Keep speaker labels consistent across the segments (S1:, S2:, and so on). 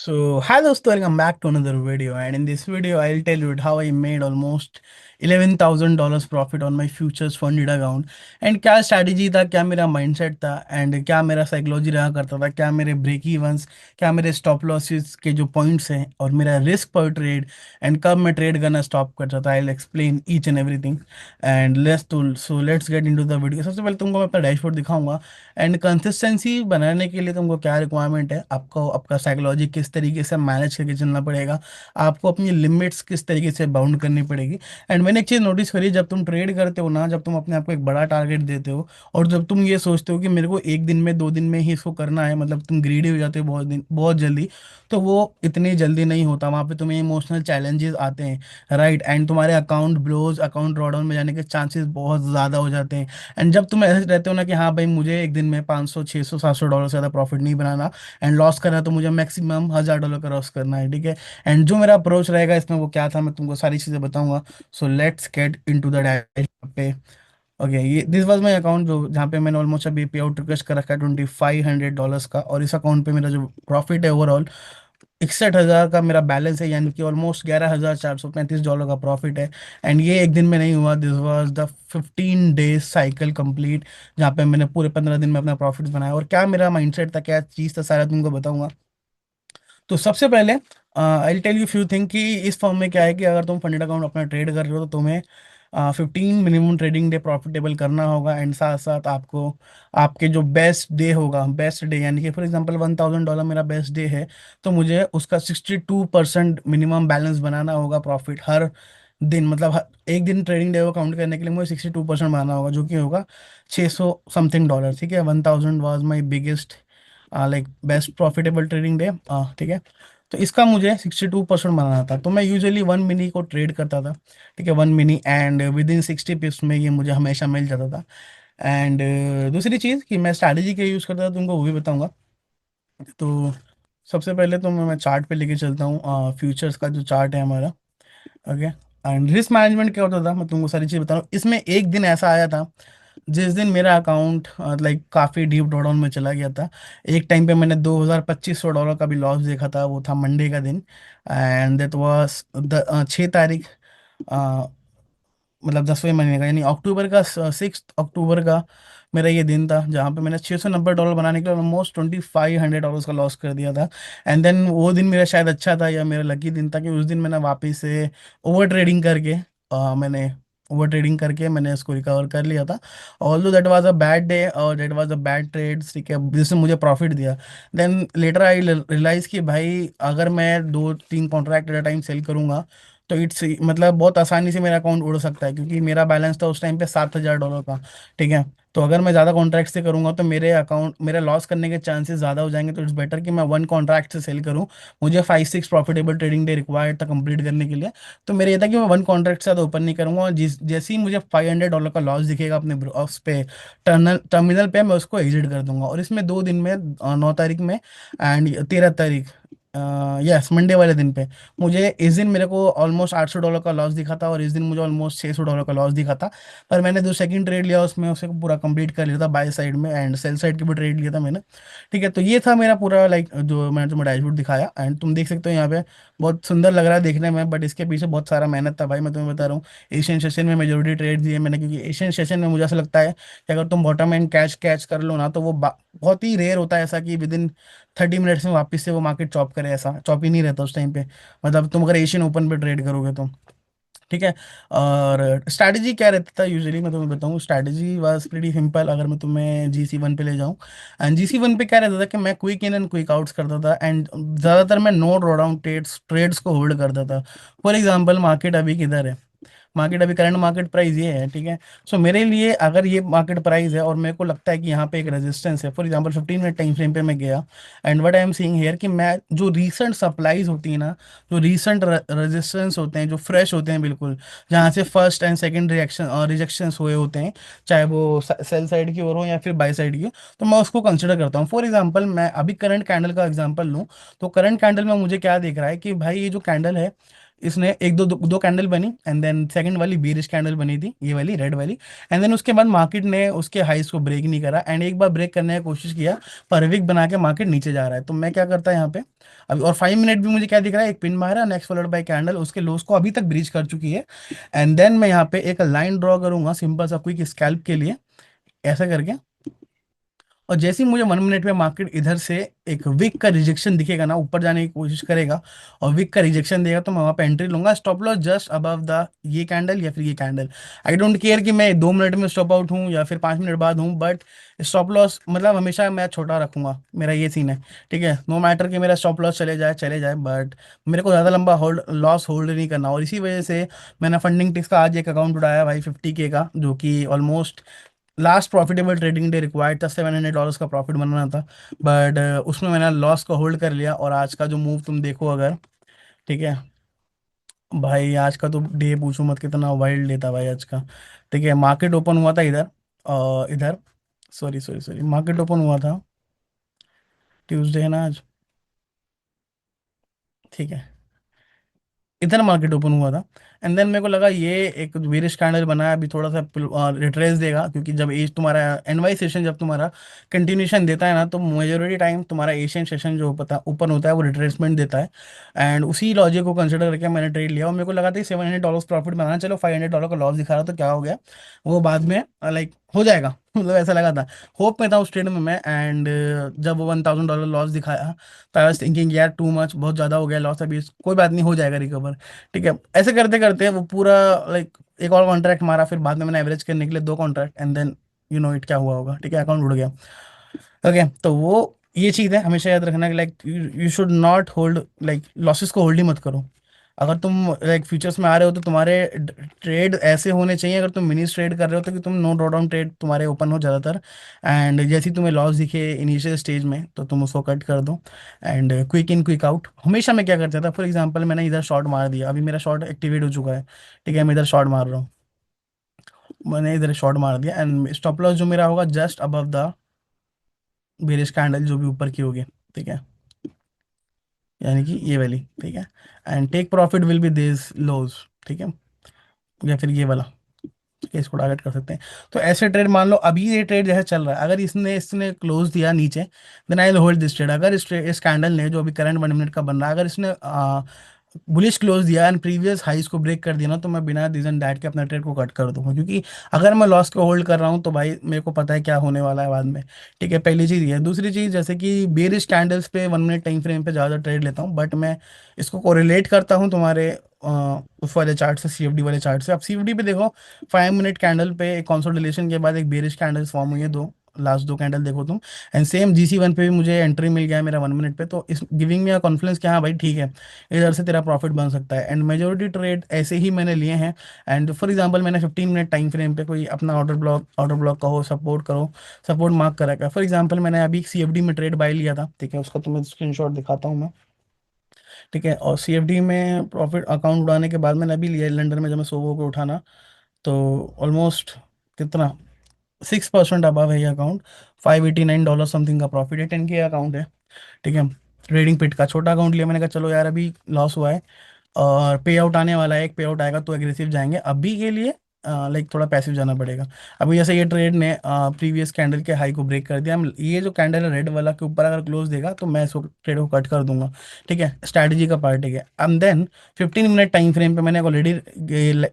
S1: Hi दोस्तों, welcome back to another video. And in this video, I'll tell you how I made almost $11,000 profit on my futures funded account. And क्या strategy था, क्या मेरा mindset था, and क्या मेरा psychology रहा करता था, क्या मेरे break evens, क्या मेरे stop losses के जो points हैं, और मेरा risk per trade, and कब मैं trade करना stop करता था. I'll explain each and everything. And let's get into the video. सबसे पहले तुमको मैं अपना डैशबोर्ड दिखाऊंगा एंड कंसिस्टेंसी बनाने के लिए तुमको क्या रिक्वायरमेंट है, आपको आपका साइकोलॉजी किस तरीके से मैनेज करके चलना पड़ेगा, आपको अपनी लिमिट्स किस तरीके से बाउंड करनी पड़ेगी। एंड मैंने एक चीज़ नोटिस करी, जब तुम ट्रेड करते हो ना, जब तुम अपने आप को एक बड़ा टारगेट देते हो और जब तुम ये सोचते हो कि मेरे को एक दिन में 2 दिन में ही इसको करना है, मतलब तुम ग्रीडी हो जाते हो बहुत जल्दी, तो वो इतनी जल्दी नहीं होता। वहाँ पे तुम्हें इमोशनल चैलेंजेस आते हैं, राइट, एंड तुम्हारे अकाउंट ब्लोज, अकाउंट ड्रॉडाउन में जाने के चांसेस बहुत ज़्यादा हो जाते हैं। एंड जब तुम ऐसे रहते हो ना कि हाँ भाई, मुझे एक दिन में 500 600 $700 से ज़्यादा प्रॉफिट नहीं बनाना एंड लॉस करना है, तो मुझे मैक्सिमम $1,000 का लॉस करना है, ठीक है। एंड जो मेरा अप्रोच रहेगा इसमें वो क्या था, मैं तुमको सारी चीज़ें बताऊंगा। So let's get into the dash पे। ओके, ये दिस वाज माई अकाउंट, जो जहाँ पे मैंने ऑलमोस्ट अभी पे आउट रिक्वेस्ट कर रखा है $2,500 का। और इस अकाउंट पे मेरा जो प्रॉफिट है ओवरऑल 61,000 का मेरा बैलेंस है, यानी कि ऑलमोस्ट $11,435 का प्रॉफिट है। एंड ये एक दिन में नहीं हुआ, this was the 15 days cycle complete, जहाँ पे मैंने पूरे 15 दिन में अपना प्रॉफिट बनाया। और क्या मेरा माइंडसेट था, क्या चीज़ था, सारा तुमको बताऊंगा। तो सबसे पहले I tell you few thing कि इस फॉर्म में क्या है कि अगर तुम फंडेड अकाउंट अपना ट्रेड कर रहे हो तो तुम्हें 15 मिनिमम ट्रेडिंग डे प्रॉफिटेबल करना होगा। एंड साथ साथ आपको आपके जो बेस्ट डे होगा, बेस्ट डे यानी कि फॉर एग्जांपल $1,000 मेरा बेस्ट डे है, तो मुझे उसका 62% मिनिमम बैलेंस बनाना होगा प्रॉफिट हर दिन। मतलब एक दिन ट्रेडिंग डे को काउंट करने के लिए मुझे 62% बनाना होगा, जो कि होगा 600 समथिंग डॉलर, ठीक है। 1,000 was my biggest like best profitable trading day, ठीक है। तो इसका मुझे 62% बनाना था, तो मैं यूजुअली 1 मिनी को ट्रेड करता था, ठीक है, 1 मिनी, एंड विद इन 60 पिप्स में ये मुझे हमेशा मिल जाता था। एंड दूसरी चीज़ कि मैं स्ट्रैटेजी क्या यूज़ करता था, तुमको वो भी बताऊंगा। तो सबसे पहले तो मैं चार्ट पे लेके चलता हूँ, फ्यूचर्स का जो चार्ट है हमारा। ओके, एंड रिस्क मैनेजमेंट क्या होता था, मैं तुमको सारी चीज़ बता रहा हूँ। इसमें एक दिन ऐसा आया था जिस दिन मेरा अकाउंट लाइक काफ़ी डीप ड्रॉडाउन में चला गया था। एक टाइम पे मैंने $2,2500 का भी लॉस देखा था, वो था मंडे का दिन। एंड दैट वाज द 6 तारीख, मतलब 10वें महीने का, यानी अक्टूबर का, 6 अक्टूबर का मेरा ये दिन था, जहाँ पे मैंने $690 बनाने के लिए ऑलमोस्ट $2,500 का लॉस कर दिया था। एंड देन वो दिन मेरा शायद अच्छा था, या मेरा लकी दिन था कि उस दिन मैंने वापस से ओवर ट्रेडिंग करके मैंने ओवर ट्रेडिंग करके मैंने इसको रिकवर कर लिया था। Although that was a bad day और that was a bad trade, ठीक है, जिसने मुझे प्रॉफिट दिया। देन लेटर आई रियलाइज कि भाई, अगर मैं 2 3 contract at a time sell करूंगा तो इट्स मतलब बहुत आसानी से मेरा अकाउंट उड़ सकता है, क्योंकि मेरा बैलेंस था उस टाइम पे $7,000 का, ठीक है। तो अगर मैं ज़्यादा कॉन्ट्रैक्ट से करूंगा तो मेरे लॉस करने के चांसेस ज़्यादा हो जाएंगे। तो इट्स बेटर कि मैं 1 कॉन्ट्रैक्ट से सेल करूं। मुझे 5 6 प्रॉफिटेबल ट्रेडिंग डे रिक्वायर्ड था कंप्लीट करने के लिए। तो मेरे ये था कि मैं 1 कॉन्ट्रैक्ट से ज़्यादा ओपन नहीं करूंगा, और जैसे ही मुझे $500 का लॉस दिखेगा अपने उस पे टर्मिनल पे, मैं उसको एग्जिट कर दूंगा। और इसमें 2 दिन में, 9 तारीख में एंड 13 तारीख, यस, मंडे वाले दिन पे, मुझे इस दिन मेरे को ऑलमोस्ट $800 का लॉस दिखा था, और इस दिन मुझे ऑलमोस्ट $600 का लॉस दिखा था। पर मैंने जो सेकंड ट्रेड लिया उसमें उसे पूरा कंप्लीट कर लिया था, बाय साइड में, एंड सेल साइड की भी ट्रेड लिया था मैंने, ठीक है। तो ये था मेरा पूरा लाइक जो मैंने तुम्हें डैशबोर्ड दिखाया, एंड तुम देख सकते हो यहाँ पे, बहुत सुंदर लग रहा है देखने में, बट इसके पीछे बहुत सारा मेहनत था भाई, मैं तुम्हें बता रहा हूँ। एशियन सेशन में मेजोरिटी ट्रेड दिए मैंने, क्योंकि एशियन सेशन में मुझे ऐसा लगता है कि अगर तुम बॉटम एंड कैच कैच कर लो ना, तो वो बहुत ही रेयर होता है ऐसा कि विद इन 30 मिनट्स में वापस से वो मार्केट चॉप करे, ऐसा चॉप ही नहीं रहता उस टाइम पे। मतलब तुम अगर एशियन ओपन पे ट्रेड करोगे तो, ठीक है। और स्ट्रैटेजी क्या रहता था यूजुअली, मैं तुम्हें बताऊँ, स्ट्रैटेजी वाज प्रीटी सिंपल। अगर मैं तुम्हें GC1 पे ले जाऊँ, एंड GC1 पे क्या रहता था कि मैं quick in and quick outs करता था, एंड ज़्यादातर मैं no drawdown trades trades को होल्ड करता था। फॉर एग्जांपल, मार्केट अभी किधर है, मार्केट अभी करंट मार्केट प्राइस ये है, ठीक है। सो मेरे लिए अगर ये मार्केट प्राइस है और मेरे को लगता है कि यहाँ पे एक रेजिस्टेंस है, for example 15 minute time frame पे मैं गया, and what I am seeing here कि मैं जो रीसेंट सप्लाईज होती है ना, जो रीसेंट रेजिस्टेंस होते हैं, जो फ्रेश होते हैं बिल्कुल, जहाँ से फर्स्ट एंड सेकंड रिएक्शन और रिजेक्शंस हुए होते हैं, चाहे वो सेल साइड की ओर हो या फिर बाय साइड की हो, तो मैं उसको कंसिडर करता हूँ। फॉर एग्जांपल, मैं अभी करंट कैंडल का एग्जांपल लूँ, तो करंट कैंडल में मुझे क्या दिख रहा है कि भाई, ये जो कैंडल है, इसने एक दो कैंडल बनी, एंड देन सेकंड वाली बीरिश कैंडल बनी थी, ये वाली रेड वाली। एंड देन उसके बाद मार्केट ने उसके हाइस को ब्रेक नहीं करा, एंड एक बार ब्रेक करने की कोशिश किया, पर विक बना के मार्केट नीचे जा रहा है। तो मैं क्या करता है यहाँ पे अभी, और 5 मिनट भी मुझे क्या दिख रहा है, एक पिन मारा, नेक्स्ट फॉलोड बाय कैंडल उसके लोस को अभी तक ब्रीच कर चुकी है। एंड देन मैं यहाँ पे एक लाइन ड्रॉ करूंगा सिंपल सा क्विक स्कैल्प के लिए, ऐसा करके। और जैसे ही मुझे 1 मिनट में मार्केट इधर से एक विक का रिजेक्शन दिखेगा ना, ऊपर जाने की कोशिश करेगा और विक का रिजेक्शन देगा, तो मैं वहां पे एंट्री लूंगा, stop loss just above the ये कैंडल या फिर ये कैंडल। आई डोंट केयर कि मैं 2 मिनट में स्टॉप आउट हूँ या फिर 5 मिनट बाद हूँ, बट स्टॉप लॉस मतलब हमेशा मैं छोटा रखूंगा, मेरा ये सीन है। ठीक है, नो मैटर कि मेरा स्टॉप लॉस चले जाए, बट मेरे को ज़्यादा लंबा होल्ड लॉस होल्ड नहीं करना। और इसी वजह से मैंने फंडिंग टिक्स का आज एक अकाउंट उठाया भाई 50K का, जो कि almost last profitable trading day required था, $700 का प्रॉफिट बनना था, बट उसमें मैंने लॉस को होल्ड कर लिया। और आज का जो मूव तुम देखो अगर, ठीक है भाई, आज का तो डे पूछो मत, कितना वाइल्ड डे था भाई आज का। ठीक है, मार्केट ओपन हुआ था इधर, और इधर, सॉरी मार्केट ओपन हुआ था, ट्यूसडे है ना आज, ठीक है, इधर मार्केट ओपन हुआ था। एंड देन मेरे को लगा ये एक बेरिश कैंडल बना है, अभी थोड़ा सा रिट्रेस देगा, क्योंकि जब एज तुम्हारा एनवाई सेशन जब तुम्हारा कंटिन्यूशन देता है ना, तो मेजोरिटी टाइम तुम्हारा एशियन सेशन जो पता ओपन होता है वो रिट्रेसमेंट देता है। एंड उसी लॉजिक को कंसिडर करके मैंने ट्रेड लिया, और मेरे को लगा था $700 प्रॉफिट बनाना, चलो $500 का लॉस दिखा रहा, तो क्या हो गया, वो बाद में लाइक हो जाएगा मतलब ऐसा लगा था, होप में था उस ट्रेड में मैं। एंड जब वो $1000 लॉस दिखाया, तो आई वाज थिंकिंग यार टू मच, बहुत ज़्यादा हो गया लॉस, अभी कोई बात नहीं, हो जाएगा रिकवर। ठीक है, ऐसे करते करते वो पूरा लाइक एक और कॉन्ट्रैक्ट मारा, फिर बाद में मैंने एवरेज करने के लिए 2 contract, and then you know it क्या हुआ होगा, ठीक है, अकाउंट उड़ गया। ओके, तो वो ये चीज़ है, हमेशा याद रखना कि like you should not hold, like losses को होल्ड ही मत करो। अगर तुम लाइक फ्यूचर्स में आ रहे हो तो तुम्हारे ट्रेड ऐसे होने चाहिए, अगर तुम मिनी ट्रेड कर रहे हो तो कि तुम नो ड्रॉडाउन ट्रेड तुम्हारे ओपन हो ज़्यादातर। एंड जैसे ही तुम्हें लॉस दिखे इनिशियल स्टेज में, तो तुम उसको कट कर दो। And quick in quick out, हमेशा मैं क्या करता था, फॉर एग्जांपल मैंने इधर शॉर्ट मार दिया, अभी मेरा शॉर्ट एक्टिवेट हो चुका है। ठीक है, मैं इधर शॉर्ट मार रहा हूँ, मैंने इधर शॉर्ट मार दिया, एंड स्टॉप लॉस जो मेरा होगा just above the bearish candle जो भी ऊपर की होगी। ठीक है, यानी कि ये वाली, ठीक है। And take profit will be this lows, ठीक है, या फिर ये वाला, ठीक है, इसको टारगेट कर सकते हैं। तो ऐसे ट्रेड मान लो, अभी ये ट्रेड जैसे चल रहा है, अगर इसने इसने क्लोज दिया नीचे, then I will hold this trade. अगर इस कैंडल ने जो अभी करंट 1 मिनट का बन रहा है, अगर इसने बुलिश क्लोज दिया एंड प्रीवियस हाइस को ब्रेक कर दिया ना, तो मैं बिना रीजन डैट के अपना ट्रेड को कट कर दूंगा, क्योंकि अगर मैं लॉस को होल्ड कर रहा हूँ तो भाई मेरे को पता है क्या होने वाला है बाद में। ठीक है, पहली चीज़ ये है। दूसरी चीज़, जैसे कि बेरिश कैंडल्स पे 1 मिनट टाइम फ्रेम पे ज़्यादा ट्रेड लेता हूँ, बट मैं इसको कोरिलेट करता हूँ तुम्हारे उस वाले चार्ट से, सीएफडी वाले चार्ट से। अब सीएफडी पे देखो, 5 मिनट कैंडल पे एक कंसोलिडेशन के बाद एक बेरिश कैंडल फॉर्म हुई है, दो लास्ट दो कैंडल देखो तुम। एंड सेम GC1 पे भी मुझे एंट्री मिल गया है मेरा 1 मिनट पे, तो इस गिविंग में कॉन्फिडेंस कि हाँ भाई ठीक है, इधर से तेरा प्रॉफिट बन सकता है। एंड मेजोरिटी ट्रेड ऐसे ही मैंने लिए हैं। एंड फॉर एग्जांपल मैंने 15 मिनट टाइम फ्रेम पे कोई अपना ऑर्डर ब्लॉक कहो, सपोर्ट करो, सपोर्ट मार्क कर रखा है। फॉर एग्जांपल मैंने अभी CFD में ट्रेड बाय लिया था, ठीक है, उसका तुम्हें स्क्रीनशॉट दिखाता हूँ मैं। ठीक है, और CFD में प्रॉफिट अकाउंट उड़ाने के बाद मैंने अभी लिया है लंदन में, जब मैं सोवो को उठाना, तो ऑलमोस्ट कितना 6% अबव है ये अकाउंट, $589 समथिंग का प्रॉफिट है, 10K अकाउंट है। ठीक है, ट्रेडिंग पिट का छोटा अकाउंट लिया मैंने, कहा चलो यार अभी लॉस हुआ है और पे आउट आने वाला है, एक पे आउट आएगा तो एग्रेसिव जाएंगे, अभी के लिए लाइक थोड़ा पैसिव जाना पड़ेगा। अभी जैसे ये ट्रेड ने प्रीवियस कैंडल के हाई को ब्रेक कर दिया, ये जो कैंडल है रेड वाला के ऊपर अगर क्लोज देगा तो मैं इसको ट्रेड को कट कर दूंगा। ठीक है, स्ट्रैटेजी का पार्ट है। And then 15 minute time frame पे मैंने ऑलरेडी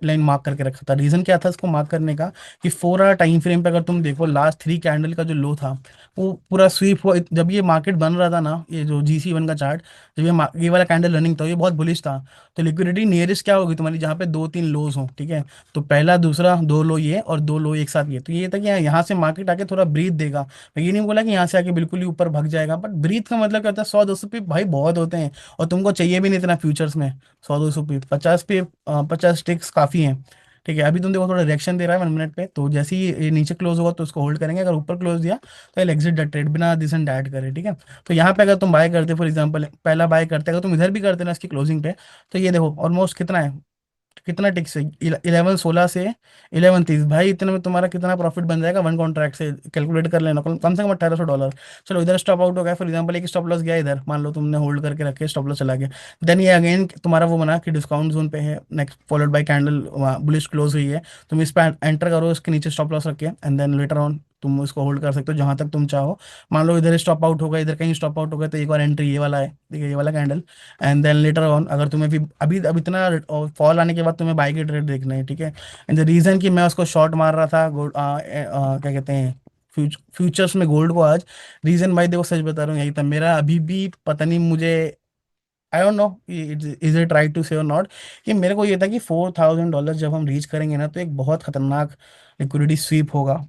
S1: लाइन मार्क करके रखा था। रीजन क्या था इसको मार्क करने का, कि 4 आवर टाइम फ्रेम पे अगर तुम देखो, लास्ट 3 कैंडल का जो लो था वो पूरा स्वीप हुआ। जब ये मार्केट बन रहा था ना, ये जो GC1 का चार्ट, जब ये वाला कैंडल रनिंग था, ये बहुत बुलिश था। तो लिक्विडिटी नियरेस्ट क्या होगी तुम्हारी, जहाँ पे 2-3 लोज हो, ठीक है, तो पहला दूसरा दो लो ये और दो लो एक साथ ये, तो ये था कि यहाँ से मार्केट आके थोड़ा ब्रीथ देगा। मैं ये नहीं बोला कि यहाँ से आके बिल्कुल ही ऊपर भाग जाएगा, बट ब्रीथ का मतलब क्या होता है, 100-200 पिप भाई बहुत होते हैं, और तुमको चाहिए भी नहीं इतना फ्यूचर्स में। 100-200 पिप, 50 पिप, 50 टिक्स काफ़ी हैं। ठीक है, अभी तुम देखो थोड़ा रिएक्शन दे रहा है 1 मिनट पे, तो जैसे ही ये नीचे क्लोज होगा तो उसको होल्ड करेंगे, अगर ऊपर क्लोज दिया तो एग्जिट द ट्रेड बिना दिस एंड डैट करे। ठीक है, तो यहाँ पे अगर तुम बाय करते, फॉर एग्जांपल पहला बाय करते, अगर तुम इधर भी करते ना इसकी क्लोजिंग पे, तो ये देखो ऑलमोस्ट कितना है, कितना टिक से 11 16 से 11 30 भाई, इतने में तुम्हारा कितना प्रॉफिट बन जाएगा वन कॉन्ट्रैक्ट से, कैलकुलेट कर लेना, कम कम से कम $1800। चलो इधर स्टॉप आउट हो गया फॉर एग्जाम्पल, एक स्टॉप लॉस गया इधर, मान लो तुमने होल्ड करके रखे, स्टॉप लॉस चला गया, देन ये अगेन तुम्हारा वो बना कि डिस्काउंट जोन पे है, next followed by candle bullish close हुई है, तुम इस पर एंटर करो, इसके नीचे स्टॉप लॉस रखे एंड देन लेटर ऑन तुम इसको होल्ड कर सकते हो जहां तक तुम चाहो। मान लो इधर स्टॉप आउट होगा, इधर कहीं स्टॉप आउट होगा, तो एक बार एंट्री ये वाला है, ठीक है, ये वाला candle, and then later on अगर तुम्हें भी अभी अब इतना फॉल आने के बाद तुम्हें बाई के ट्रेड देखना है, ठीक है। एंड द रीजन कि मैं उसको शॉर्ट मार रहा था गोल्ड, क्या कहते हैं, फ्यूचर्स में गोल्ड को आज, रीजन भाई देखो सच बता रहा हूँ यही था मेरा, अभी भी पता नहीं मुझे, I don't know is it right to say और नॉट, कि मेरे को ये था कि $4000 जब हम रीच करेंगे ना तो एक बहुत खतरनाक लिक्विडिटी स्वीप होगा,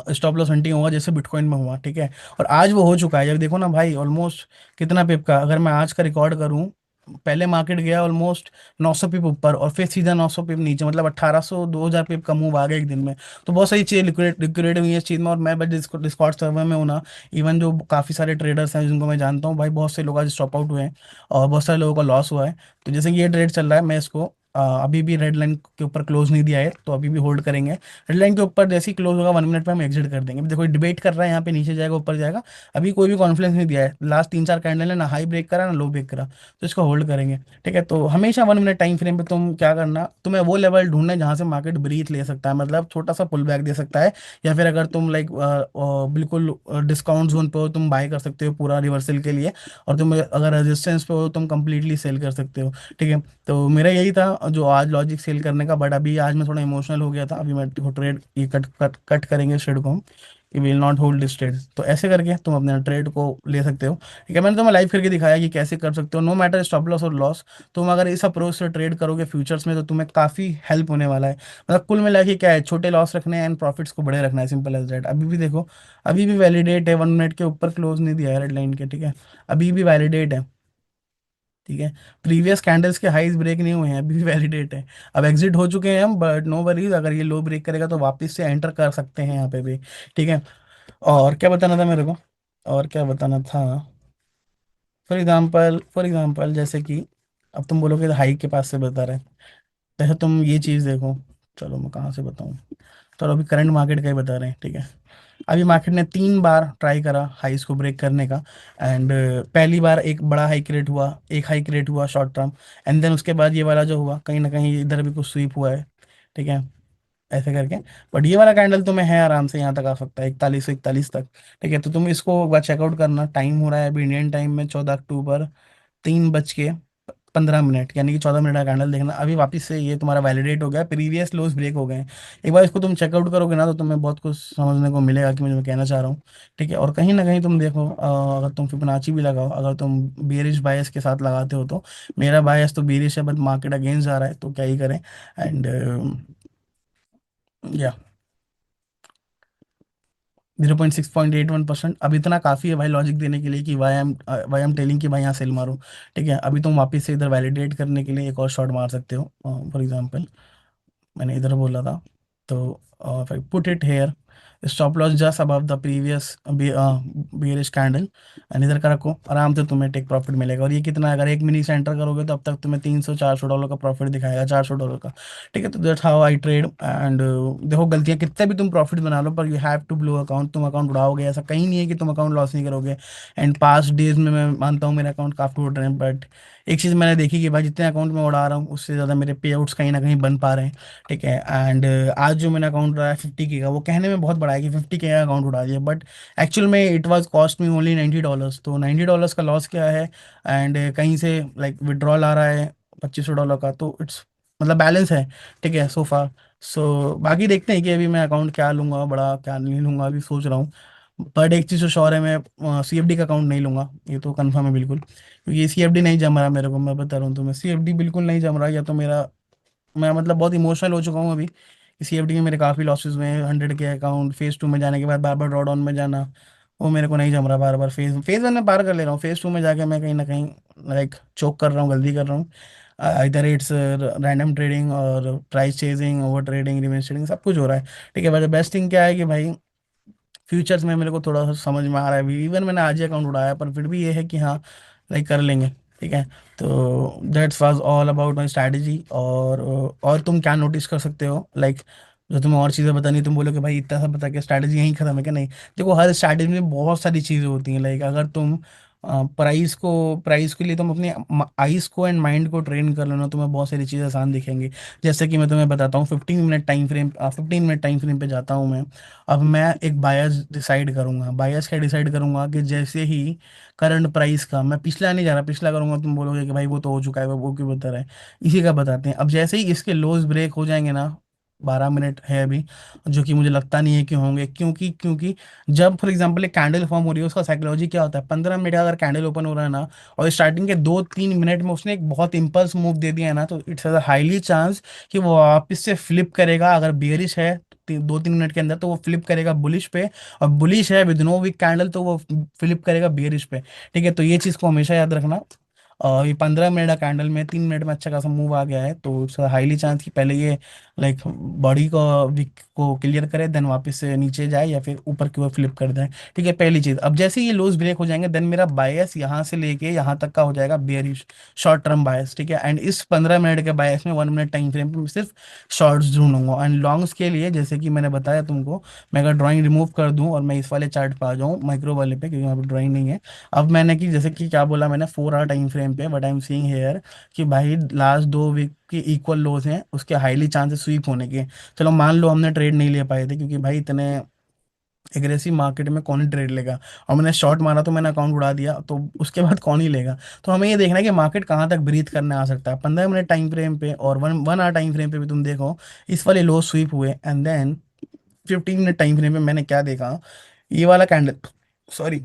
S1: स्टॉप लॉस हंटिंग होगा, जैसे बिटकॉइन में हुआ, ठीक है। और आज वो हो चुका है, जब देखो ना भाई ऑलमोस्ट कितना पिप का, अगर मैं आज का रिकॉर्ड करूं, पहले मार्केट गया ऑलमोस्ट 900 पिप ऊपर और फिर सीधा 900 पिप नीचे, मतलब 1800 2000 पिप का मूव आ गया एक दिन में। तो बहुत सारी चीज़ें लिक्विडेट हुई है इस चीज़ में, और मैं बस डिस्कॉर्ड सर्वर में हूं ना, इवन जो काफ़ी सारे ट्रेडर्स हैं जिनको मैं जानता हूँ भाई, बहुत से लोग आज स्टॉप आउट हुए हैं और बहुत सारे लोगों का लॉस हुआ है। तो जैसे कि ये ट्रेड चल रहा है, मैं इसको अभी भी रेड लाइन के ऊपर क्लोज नहीं दिया है, तो अभी भी होल्ड करेंगे। रेड लाइन के ऊपर जैसे ही क्लोज होगा 1 मिनट पे हम एग्जिट कर देंगे। देखो डिबेट कर रहा है यहाँ पे, नीचे जाएगा ऊपर जाएगा, अभी कोई भी कॉन्फिडेंस नहीं दिया है, लास्ट 3 4 कैंडल ने ना हाई ब्रेक करा ना लो ब्रेक करा, तो इसको होल्ड करेंगे। ठीक है, तो हमेशा 1 मिनट टाइम फ्रेम पे तुम क्या करना, तुम्हें वो लेवल ढूंढना है जहाँ से मार्केट ब्रीथ ले सकता है, मतलब छोटा सा पुल बैक दे सकता है, या फिर अगर तुम लाइक बिल्कुल डिस्काउंट जोन पे हो, तुम बाय कर सकते हो पूरा रिवर्सल के लिए, और तुम अगर रेजिस्टेंस पे हो तुम कंप्लीटली सेल कर सकते हो। ठीक है, तो मेरा यही था जो आज लॉजिक सेल करने का, बट अभी आज मैं थोड़ा इमोशनल हो गया था, अभी मैं ट्रेड ये कट कट कट करेंगे इस ट्रेड को हम, ये will not hold this trade, तो ऐसे करके तुम अपने ट्रेड को ले सकते हो। ठीक है, मैंने तुम्हें लाइव करके दिखाया कि कैसे कर सकते हो, नो मैटर स्टॉप लॉस और लॉस, तुम अगर इस अप्रोच से ट्रेड करोगे फ्यूचर्स में तो तुम्हें काफ़ी हेल्प होने वाला है। मतलब कुल मिला के क्या है, छोटे लॉस रखने हैं एंड प्रॉफिट्स को बड़े रखना है, सिंपल एज दैट। अभी भी देखो, अभी भी वैलिडेट है, 1 मिनट के ऊपर क्लोज नहीं दिया है रेड लाइन के, ठीक है, अभी भी वैलिडेट है। ठीक है, प्रीवियस कैंडल्स के हाईज ब्रेक नहीं हुए हैं, अभी भी वैलिडेट है। अब एग्जिट हो चुके हैं हम, बट नो वरीज, अगर ये लो ब्रेक करेगा तो वापस से एंटर कर सकते हैं यहाँ पे भी। ठीक है, और क्या बताना था मेरे को, और क्या बताना था, फॉर एग्जाम्पल जैसे कि अब तुम बोलोगे हाई के पास से बता रहे हैं, जैसे तुम ये चीज़ देखो, चलो मैं कहाँ से बताऊँ, चलो अभी करंट मार्केट का ही बता रहे हैं, ठीक है। अभी मार्केट ने 3 बार ट्राई करा हाइस को ब्रेक करने का, एंड पहली बार एक बड़ा हाई क्रिएट हुआ, एक हाई क्रिएट हुआ शॉर्ट टर्म, एंड देन उसके बाद ये वाला जो हुआ, कहीं ना कहीं इधर भी कुछ स्वीप हुआ है। ठीक है, ऐसे करके, बट ये वाला कैंडल तुम्हें है आराम से यहाँ तक आ सकता है 4141 तक। ठीक है, तो तुम इसको एक बार चेकआउट करना, टाइम हो रहा है अभी इंडियन टाइम में 14 अक्टूबर, 3:15, यानी कि 14 मिनट का कैंडल देखना, अभी वापस से ये तुम्हारा वैलिडेट हो गया, प्रीवियस लोज ब्रेक हो गए हैं। एक बार इसको तुम चेकआउट करोगे ना तो तुम्हें बहुत कुछ समझने को मिलेगा कि मैं कहना चाह रहा हूँ। ठीक है, और कहीं ना कहीं तुम देखो, अगर तुम फिबोनाची भी लगाओ, अगर तुम बेरिश बायस के साथ लगाते हो तो, मेरा बायस तो बेरिश है, बट मार्केट अगेंस्ट जा रहा है तो क्या ही करें। एंड या 0.681%, अब इतना काफ़ी है भाई लॉजिक देने के लिए कि वाई एम टेलिंग कि भाई यहाँ सेल मारो। ठीक है, अभी तुम वापस से इधर वैलिडेट करने के लिए एक और शॉट मार सकते हो, फॉर एग्जांपल मैंने इधर बोला था, तो put it here, stop loss just above the previous bearish candle, and इधर का रखो, आराम से तुम्हें टेक प्रॉफिट मिलेगा। और ये कितना, अगर एक मिनी से एंटर करोगे तो अब तक तुम्हें $300 400 का प्रॉफिट दिखाएगा, $400 का। ठीक है, तो that's how I trade. And देखो गलतियाँ कितने भी तुम प्रॉफिट बना लो, पर you have to blow account, तुम अकाउंट उड़ाओगे, ऐसा कहीं नहीं है कि तुम अकाउंट लॉस नहीं करोगे। एंड पास्ट डेज में मैं मानता हूँ मेरे अकाउंट काफ़ी उड़ रहे हैं, बट एक चीज़ मैंने देखी कि भाई जितने अकाउंट में उड़ा रहा हूँ उससे ज़्यादा मेरे पे आउट्स कहीं ना कहीं बन पा रहे हैं। ठीक है, एंड आज जो मैंने अकाउंट उड़ाया 50K का, वो कहने में बहुत बड़ा है कि 50K का अकाउंट उड़ा दिया, बट एक्चुअल में it was cost me only $90, तो $90 का लॉस क्या है। एंड कहीं से लाइक विड्रॉल आ रहा है $2500 का, तो इट्स मतलब बैलेंस है। ठीक है, सो फार, सो बाकी देखते हैं कि अभी मैं अकाउंट क्या लूँगा बड़ा, क्या नहीं लूँगा, अभी सोच रहा हूँ। बट एक चीज़ तो श्योर है, मैं CFD का अकाउंट नहीं लूँगा, ये तो कंफर्म है बिल्कुल, क्योंकि CFD नहीं जम रहा मेरे को, मैं बता रहा हूँ तुम्हें, CFD बिल्कुल नहीं जम रहा, या तो मेरा, मैं मतलब बहुत इमोशनल हो चुका हूँ अभी। CFD में मेरे काफ़ी लॉसेस हुए हैं, 100K अकाउंट फेज 2 में जाने के बाद बार बार ड्रॉ डाउन में जाना, वो मेरे को नहीं जम रहा, बार बार फेज 1 में पार कर ले रहा हूँ, फेज 2 में जाके मैं कहीं ना कहीं लाइक चोक कर रहा हूँ, गलती कर रहा हूँ। इधर इट्स रैंडम ट्रेडिंग और price chasing, over trading, revenge trading, सब कुछ हो रहा है। ठीक है, बट बेस्ट थिंग क्या है कि भाई फ्यूचर्स में मेरे को थोड़ा सा समझ में आ रहा है, इवन मैंने आज ही अकाउंट उड़ाया, पर फिर भी ये है कि हाँ लाइक कर लेंगे। ठीक है। तो that's was all about my strategy. और तुम क्या नोटिस कर सकते हो, लाइक जो तुम्हें और चीज़ें बतानी, तुम बोलोगे भाई इतना सब बता के स्ट्रैटेजी यहीं खत्म है क्या? नहीं, देखो हर स्ट्रैटेजी में बहुत सारी चीज़ें होती हैं। लाइक अगर तुम प्राइस के लिए तुम अपने आइस को एंड माइंड को ट्रेन कर लेना, तुम्हें बहुत सारी चीज़ें आसान दिखेंगी। जैसे कि मैं तुम्हें बताता हूँ, 15 मिनट टाइम फ्रेम पे जाता हूँ मैं। अब मैं एक बायस डिसाइड करूंगा। बायस क्या डिसाइड करूंगा कि जैसे ही करंट प्राइस का, मैं पिछला नहीं जा रहा, पिछला करूंगा तुम बोलोगे कि भाई वो तो हो चुका है, वो क्यों बता रहा है। इसी का बताते हैं। अब जैसे ही इसके लोज ब्रेक हो जाएंगे ना, 12 मिनट है अभी, जो कि मुझे लगता नहीं है कि होंगे, क्योंकि क्योंकि जब फॉर एग्जांपल एक कैंडल फॉर्म हो रही है, उसका साइकोलॉजी क्या होता है, 15 मिनट का अगर कैंडल ओपन हो रहा है ना, और स्टार्टिंग के 2-3 मिनट में उसने एक बहुत इंपल्स मूव दे दिया है ना, तो इट्स अ हाईली चांस कि वो वापस से फ्लिप करेगा। अगर बियरिश है 2-3 मिनट के अंदर, तो वो फ्लिप करेगा बुलिश पे। और बुलिश है विद नो वीक कैंडल, तो वो फ्लिप करेगा बियरिश पे। ठीक है, तो ये चीज़ को हमेशा याद रखना। और ये 15 मिनट का कैंडल में 3 मिनट में अच्छा खासा मूव आ गया है, तो हाईली चांस कि पहले ये लाइक बॉडी को विक को क्लियर करे, देन वापस से नीचे जाए या फिर ऊपर की ओर फ्लिप कर जाए। ठीक है, पहली चीज। अब जैसे ही ये लोज ब्रेक हो जाएंगे, देन मेरा बायस यहाँ से लेके यहाँ तक का हो जाएगा बेयरिश, शॉर्ट टर्म बायस। ठीक है, एंड इस 15 मिनट के बायस में 1 मिनट टाइम फ्रेम पे मैं सिर्फ शॉर्ट्स ढूंढूंगा। एंड लॉन्ग्स के लिए जैसे कि मैंने बताया तुमको, मैं अगर ड्राइंग रिमूव कर दूं और मैं इस वाले चार्ट पे आ जाऊं माइक्रो वाले पे, क्योंकि यहाँ पे ड्राइंग नहीं है। अब मैंने कि जैसे कि क्या बोला मैंने, 4 आवर टाइम फ्रेम पे what I am seeing here, कि भाई लास्ट 2 वीक के इक्वल लोज हैं, उसके हाईली चांसेस स्वीप होने के। चलो मान लो हमने ट्रेड नहीं ले पाए थे, क्योंकि भाई इतने एग्रेसिव मार्केट में कौन ही ट्रेड लेगा, और मैंने शॉर्ट मारा तो मैंने अकाउंट उड़ा दिया, तो उसके बाद कौन ही लेगा। तो हमें ये देखना है कि मार्केट कहाँ तक ब्रीथ करने आ सकता है। 15 मिनट टाइम फ्रेम पे और one one hour time frame पे भी तुम देखो, इस वाले लो स्वीप हुए। And then 15 minute time frame में मैंने क्या देखा, ये वाला कैंडल, सॉरी,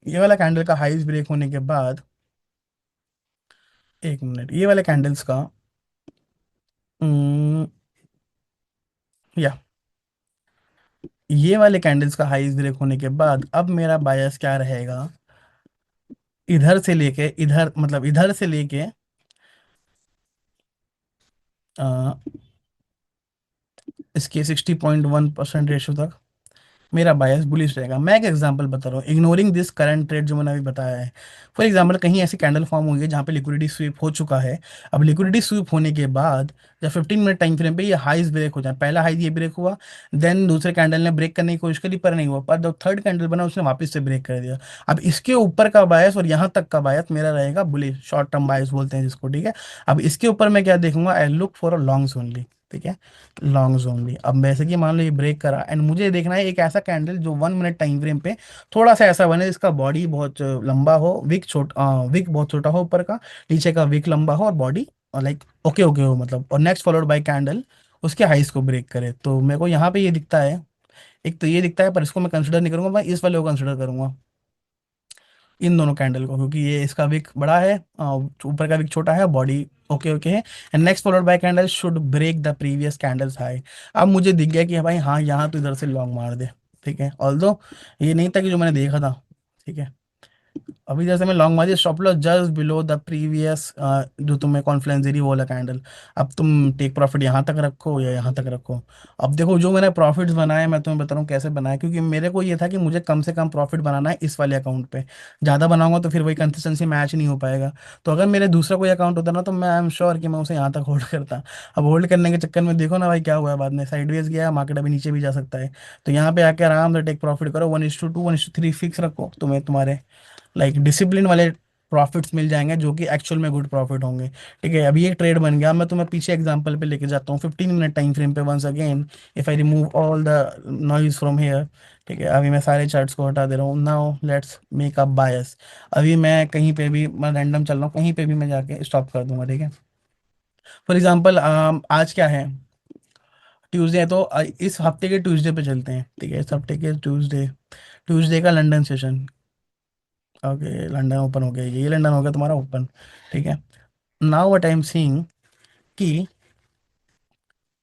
S1: ये वाला कैंडल का हाईज ब्रेक होने के बाद, एक मिनट, ये वाले कैंडल्स का, हम्म, या ये वाले कैंडल्स का हाईज ब्रेक होने के बाद अब मेरा बायस क्या रहेगा, इधर से लेके इधर, मतलब इधर से लेके अ, इसके 60.1% रेशो तक मेरा बायस बुलिश रहेगा। मैं एक एग्जांपल बता रहा हूँ, इग्नोरिंग दिस करंट ट्रेड जो मैंने अभी बताया है। फॉर एग्जांपल कहीं ऐसी कैंडल फॉर्म हुई है जहाँ पे लिक्विडिटी स्वीप हो चुका है। अब लिक्विडिटी स्वीप होने के बाद जब 15 मिनट टाइम फ्रेम पे ये हाईज ब्रेक हो जाए, पहला हाई ये ब्रेक हुआ, देन दूसरे कैंडल ने ब्रेक करने की कोशिश करी पर नहीं हुआ, पर जब थर्ड कैंडल बना उसने वापस से ब्रेक कर दिया। अब इसके ऊपर का बायस और यहाँ तक का बायस मेरा रहेगा बुलिश, शॉर्ट टर्म बायस बोलते हैं जिसको। ठीक है, अब इसके ऊपर मैं क्या देखूंगा, I look for a longs only. ठीक है, लॉन्ग जोन भी। अब वैसे कि मान लो ये ब्रेक करा, एंड मुझे देखना है एक ऐसा कैंडल जो 1 मिनट टाइम फ्रेम पे थोड़ा सा ऐसा बने, जिसका बॉडी बहुत लंबा हो, विक बहुत छोटा हो ऊपर का, नीचे का विक लंबा हो और बॉडी लाइक ओके ओके हो, मतलब, और नेक्स्ट फॉलोड बाय कैंडल उसके हाइस को ब्रेक करे। तो मेरे को यहाँ पे ये दिखता है, एक तो ये दिखता है, पर इसको मैं कंसिडर नहीं करूंगा, मैं इस वाले को कंसिडर करूंगा, इन दोनों कैंडल को, क्योंकि ये इसका विक बड़ा है, ऊपर का विक छोटा है, बॉडी ओके ओके है। And next followed by candle should break the previous candle's high. अब मुझे दिख गया कि भाई हाँ, यहाँ तो इधर से लॉन्ग मार दे। ठीक है, ऑल्दो ये नहीं था कि जो मैंने देखा था। ठीक है, अभी जैसे मैं long margin stop loss just below the previous, जो तुम्हें कॉन्फ्लुएंस दे रही वो वाला कैंडल। अब तुम टेक प्रॉफिट यहाँ तक रखो या यहाँ तक रखो। अब देखो जो मैंने प्रॉफिट्स बनाए, मैं तुम्हें बता रहा हूँ कैसे बनाए, क्योंकि मेरे को ये था कि मुझे कम से कम प्रॉफिट बनाना है इस वाले अकाउंट पे। ज़्यादा बनाऊंगा तो फिर वही कंसिस्टेंसी मैच नहीं हो पाएगा। तो अगर मेरे दूसरा कोई अकाउंट होता ना, तो मैं आई एम श्योर कि मैं उसे यहाँ तक होल्ड करता। अब होल्ड करने के चक्कर में देखो ना भाई क्या हुआ है, बाद में साइडवेज गया, मार्केट अभी नीचे भी जा सकता है। तो यहाँ पे आके आराम से टेक प्रॉफिट करो, 1:2, 1:3 फिक्स रखो, तुम्हें तुम्हारे लाइक डिसिप्लिन वाले प्रॉफिट्स मिल जाएंगे, जो कि एक्चुअल में गुड प्रॉफिट होंगे। ठीक है, अभी एक ट्रेड बन गया, मैं तुम्हें पीछे एग्जांपल पे लेके जाता हूँ 15 मिनट टाइम फ्रेम पे once again, if I remove all the noise from here. ठीक है, अभी मैं सारे चार्ट्स को हटा दे रहा हूँ। नाउ लेट्स मेक अ बायस। अभी मैं कहीं पे भी, मैं रैंडम चल रहा हूँ, कहीं पे भी मैं जाके स्टॉप कर दूंगा। ठीक है, फॉर एग्जाम्पल आज क्या है, ट्यूसडे है, तो इस हफ्ते के ट्यूसडे पे चलते हैं। ठीक है, इस हफ्ते के ट्यूसडे, ट्यूसडे का London session. Okay, London open हो गया, ये लंदन हो गया तुम्हारा ओपन। ठीक है, now what I am seeing कि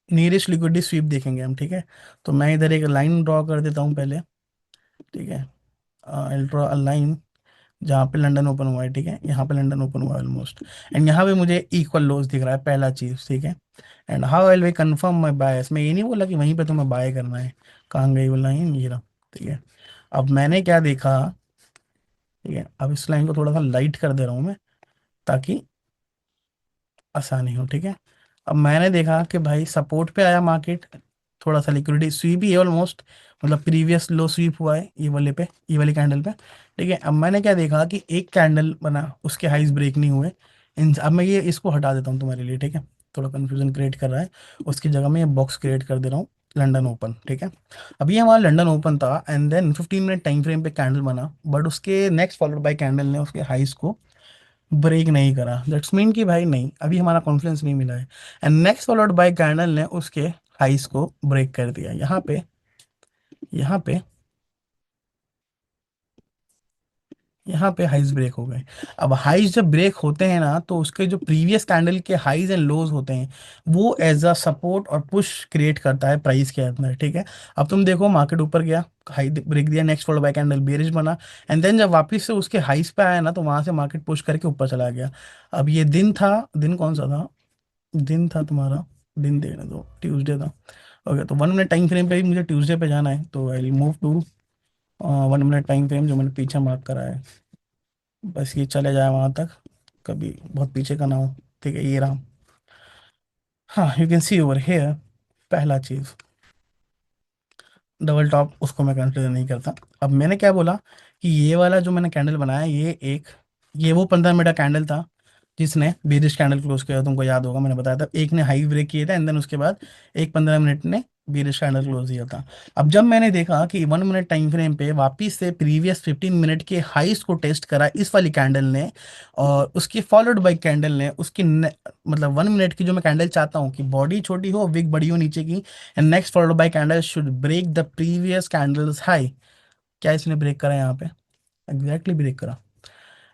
S1: नियरेस्ट लिक्विडिटी स्वीप देखेंगे हम। ठीक है, तो मैं इधर एक लाइन ड्रॉ कर देता हूँ पहले। ठीक है, आई ड्रॉ अ लाइन जहाँ पे लंदन ओपन हुआ है। ठीक है, यहाँ पे लंदन ओपन हुआ है ऑलमोस्ट, एंड यहाँ पे मुझे इक्वल लोज दिख रहा है, पहला चीज। ठीक है, and how I will confirm my bias, मैं ये नहीं बोला कि वहीं पे तुम्हें बाय करना है, कहाँ गई वो लाइन, ये रहा। ठीक है, अब मैंने क्या देखा, ठीक है, अब इस लाइन को थोड़ा सा लाइट कर दे रहा हूँ मैं, ताकि आसानी हो, ठीक है। अब मैंने देखा कि भाई सपोर्ट पे आया मार्केट, थोड़ा सा लिक्विडिटी स्वीप ही है ऑलमोस्ट, मतलब प्रीवियस लो स्वीप हुआ है ये वाले पे, ये वाली कैंडल पे, ठीक है। अब मैंने क्या देखा कि एक कैंडल बना, उसके हाइस ब्रेक नहीं हुए। इन अब मैं ये इसको हटा देता हूँ तुम्हारे लिए, ठीक है, थोड़ा कंफ्यूजन क्रिएट कर रहा है। उसकी जगह मैं ये बॉक्स क्रिएट कर दे रहा हूँ, लंदन ओपन, ठीक है। अब ये हमारा लंदन ओपन था and then 15 minute time frame पे कैंडल बना, बट उसके नेक्स्ट फॉलोड बाय कैंडल ने उसके हाइस को ब्रेक नहीं करा। दैट्स मीन कि भाई नहीं, अभी हमारा कॉन्फिडेंस नहीं मिला है। And next followed by candle ने उसके हाइस को ब्रेक कर दिया यहाँ पे, यहाँ पे, यहाँ पे हाइस ब्रेक हो गए। अब हाइस जब ब्रेक होते हैं ना, तो उसके जो प्रीवियस कैंडल के हाइज एंड लोज होते हैं, वो एज अ सपोर्ट और पुश क्रिएट करता है प्राइस के अंदर, ठीक है। अब तुम देखो मार्केट ऊपर गया, हाई ब्रेक दिया, next follow by candle bearish बना, एंड देन जब वापस से उसके हाइस पे आया ना, तो वहां से मार्केट पुश करके ऊपर चला गया। अब ये दिन था, दिन कौन सा था, दिन था तुम्हारा, दिन देखने दो, ट्यूसडे था। ओके, तो 1 मिनट टाइम फ्रेम पे भी मुझे ट्यूसडे पे जाना है, तो I move to 1 minute time frame जो मैंने पीछे मार्क करा है, बस ये चले जाए वहां तक, कभी बहुत पीछे का ना हो, ठीक है, ये रहा। हाँ, you can see over here, पहला चीज, डबल टॉप उसको मैं कंसिडर नहीं करता। अब मैंने क्या बोला कि ये वाला जो मैंने कैंडल बनाया, ये वो 15 मिनट का कैंडल था जिसने बेरिश कैंडल क्लोज किया, तुमको याद होगा मैंने बताया था, एक ने हाई ब्रेक किया था एंड देन उसके बाद एक 15 मिनट ने बेरिश कैंडल क्लोज किया था। अब जब मैंने देखा कि 1 मिनट टाइम फ्रेम पे वापिस से प्रीवियस 15 मिनट के हाइस को टेस्ट करा इस वाली कैंडल ने, और उसकी फॉलोड बाय कैंडल ने मतलब 1 मिनट की जो मैं कैंडल चाहता हूँ कि बॉडी छोटी हो, विक बड़ी हो नीचे की, and next followed by candle should break the previous candle's high. क्या इसने ब्रेक करा यहाँ पे? एग्जैक्टली ब्रेक करा,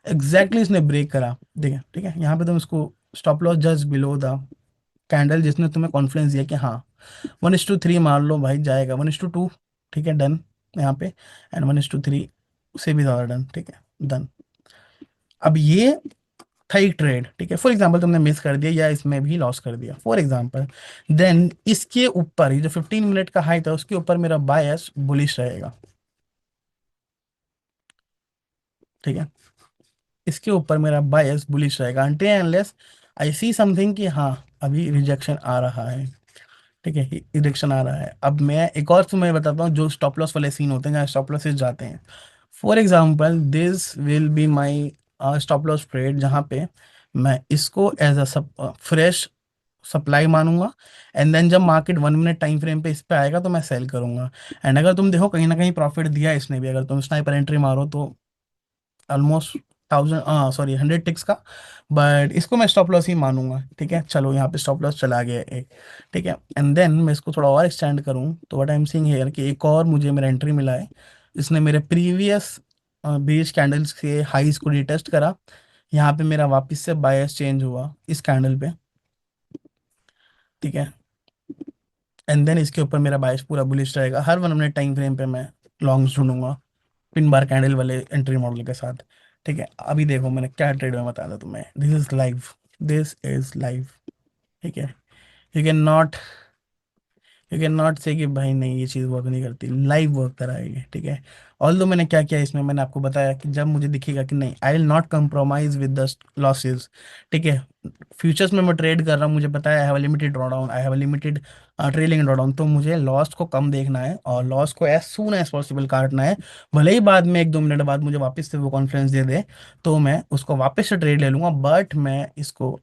S1: एग्जैक्टली इसने ब्रेक करा, देखिए, ठीक है। यहाँ पे तुम इसको stop loss just below the candle जिसने तुम्हें कॉन्फिडेंस दिया कि हाँ 1:3 मार लो भाई, जाएगा 1:2, ठीक है, डन यहाँ पे, एंड 1:3 से भी ज़्यादा डन, ठीक है, डन। अब ये था एक ट्रेड, ठीक है, फॉर एग्जाम्पल तुमने मिस कर दिया या इसमें भी लॉस कर दिया फॉर एग्जाम्पल, देन इसके ऊपर ये जो 15 मिनट का हाई था उसके ऊपर मेरा बायस बुलिश रहेगा, ठीक है, इसके ऊपर मेरा बायस बुलिश रहेगा until unless I see something कि हाँ अभी रिजेक्शन आ रहा है, ठीक है, रिजेक्शन आ रहा है। अब मैं एक और तुम्हें बताता हूँ जो स्टॉप लॉस वाले सीन होते हैं जहाँ स्टॉप लॉसेस जाते हैं। For example this will be my stop loss trade, जहाँ पे मैं इसको एज अ फ्रेश सप्लाई मानूंगा, एंड देन जब मार्केट 1 मिनट टाइम फ्रेम पे इस पे आएगा तो मैं सेल करूंगा। एंड अगर तुम देखो कहीं ना कहीं प्रॉफिट दिया है इसने भी, अगर तुम स्नाइपर एंट्री मारो तो ऑलमोस्ट 1000, सॉरी 100 टिक्स का, बट इसको मैं स्टॉप लॉस ही मानूंगा, ठीक है। चलो यहाँ पे स्टॉप लॉस चला गया एक, ठीक है, एंड देन मैं इसको थोड़ा और एक्सटेंड करूँ तो what I am seeing here कि एक और मुझे मेरा एंट्री मिला है, इसने मेरे प्रीवियस बेस कैंडल्स के हाईज को रिटेस्ट करा, यहाँ पे मेरा वापस से बायस चेंज हुआ इस कैंडल पे, ठीक है, एंड देन इसके ऊपर मेरा बायस पूरा बुलिश रहेगा। हर 1 मिनट टाइम फ्रेम पे मैं लॉन्ग्स ढूंढूंगा पिन बार कैंडल वाले एंट्री मॉडल के साथ, ठीक है। अभी देखो मैंने क्या ट्रेड में बताया था तुम्हें, this is live, this is live, ठीक है। You can not, you can not से कि भाई नहीं ये चीज़ वर्क नहीं करती, लाइव वर्क कराएगी, ठीक है। ऑल दो मैंने क्या किया इसमें, मैंने आपको बताया कि जब मुझे दिखेगा कि नहीं I will not compromise with the losses, ठीक है। फ्यूचर्स में मैं ट्रेड कर रहा हूँ, मुझे पता है I have a limited drawdown, I have a limited trailing drawdown, तो मुझे लॉस को कम देखना है और लॉस को एज सून एज पॉसिबल काटना है। भले ही बाद में 1-2 मिनट बाद मुझे वापस से वो कॉन्फिडेंस दे दे तो मैं उसको वापस से ट्रेड ले लूंगा, बट मैं इसको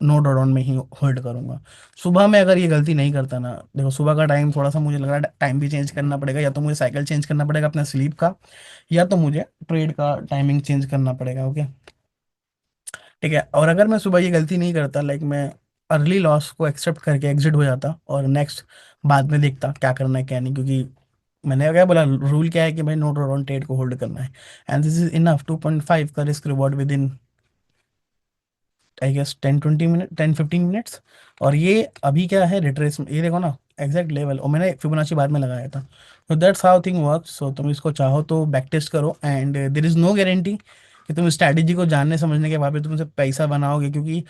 S1: नो डाउन में ही होल्ड करूंगा। सुबह में अगर ये गलती नहीं करता ना, देखो सुबह का टाइम थोड़ा सा मुझे लग रहा है टाइम भी चेंज करना पड़ेगा, या तो मुझे साइकिल चेंज करना पड़ेगा अपना स्लीप का, या तो मुझे ट्रेड का टाइमिंग चेंज करना पड़ेगा, ओके, ठीक है। और अगर मैं सुबह ये गलती नहीं करता, लाइक मैं अर्ली लॉस को एक्सेप्ट करके एग्जिट हो जाता और नेक्स्ट बाद में देखता क्या करना है क्या नहीं, क्योंकि मैंने क्या बोला, रूल क्या है कि भाई नो डाउन ट्रेड को होल्ड करना है, एंड दिस इज इनफ 2.5 का risk reward within I guess 10-20 minute, 10-15 minutes. और ये अभी क्या है रिट्रेस, ये देखो ना एग्जैक्ट लेवल, और मैंने फिबोनाची बाद में लगाया था। तो that's how thing work. So तुम इसको चाहो तो बैक टेस्ट करो, and there is no guarantee कि तुम स्ट्रैटेजी को जानने समझने के बाद भी तुमसे पैसा बनाओगे, क्योंकि